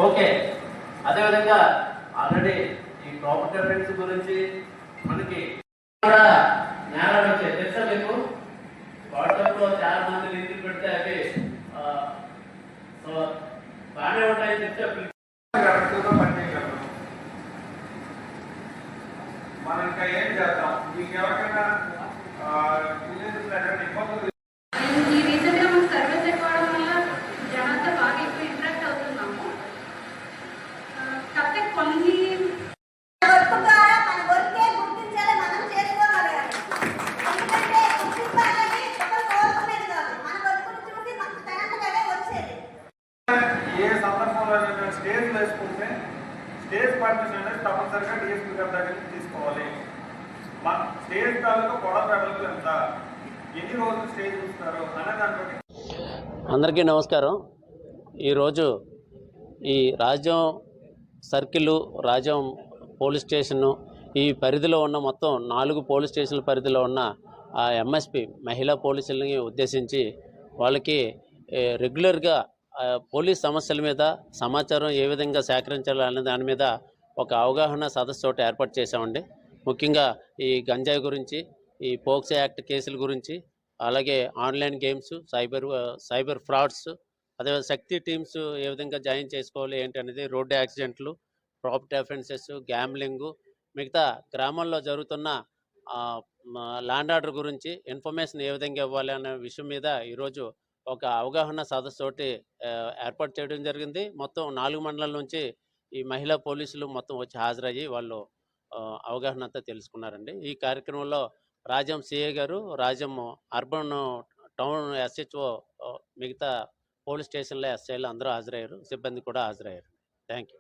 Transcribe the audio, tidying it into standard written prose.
Okay. అదేవిధంగా already ఈ property offence గురించి మనకి కూడా నేరాలు వచ్చాయి తెలుసా మీకు? వాట్సాప్ లో చాలా మంది లింకులు పెడితే అవి బాగానే ఉంటాయని చెప్తే మనం ఇంకా ఏం చేద్దాం? మీకు ఎవరికైనా ఇబ్బందులు ఏ సందర్భంలో స్టేజ్ వేసుకుంటే స్టేజ్ పార్టిషన్ అనేది తప్పనిసరిగా డిఎస్పీ గారి దగ్గర తీసుకోవాలి. మన స్టేజ్ తాలూకు గొడవ పెడలకు ఎంత, ఎన్ని రోజులు స్టేజ్ చూస్తారు అనే దాన్ని. అందరికీ నమస్కారం. ఈరోజు ఈ రాజ్యం సర్కిల్, రాజ్యం పోలీస్ స్టేషను, ఈ పరిధిలో ఉన్న మొత్తం 4 పోలీస్ స్టేషన్ల పరిధిలో ఉన్న ఆ ఎంఎస్పి మహిళా పోలీసులని ఉద్దేశించి వాళ్ళకి రెగ్యులర్గా పోలీస్ సమస్యల మీద సమాచారం ఏ విధంగా సేకరించాలి అనే దాని మీద ఒక అవగాహన సదస్సు ఒకటి ఏర్పాటు చేశామండి. ముఖ్యంగా ఈ గంజాయి గురించి, ఈ పోక్సో యాక్ట్ కేసుల గురించి, అలాగే ఆన్లైన్ గేమ్స్, సైబర్ ఫ్రాడ్స్, అదే శక్తి టీమ్స్ ఏ విధంగా జాయిన్ చేసుకోవాలి ఏంటి అనేది, రోడ్డు యాక్సిడెంట్లు, ప్రాపర్టీ అఫెన్సెస్, గ్యాంబ్లింగు, మిగతా గ్రామాల్లో జరుగుతున్న ల్యాండ్ ఆర్డర్ గురించి ఇన్ఫర్మేషన్ ఏ విధంగా ఇవ్వాలి అనే విషయం మీద ఈరోజు ఒక అవగాహన సదస్సు ఒకటి ఏర్పాటు చేయడం జరిగింది. మొత్తం 4 మండలాల నుంచి ఈ మహిళా పోలీసులు మొత్తం వచ్చి హాజరయ్యి వాళ్ళు అవగాహన అంతా తెలుసుకున్నారండి. ఈ కార్యక్రమంలో రాజ్యం సిఐ గారు, రాజ్యం అర్బన్ టౌన్ ఎస్హెచ్ఓ, మిగతా పోలీస్ స్టేషన్ల ఎస్ఐలు అందరూ హాజరయ్యారు, సిబ్బంది కూడా హాజరయ్యారు. Thank you.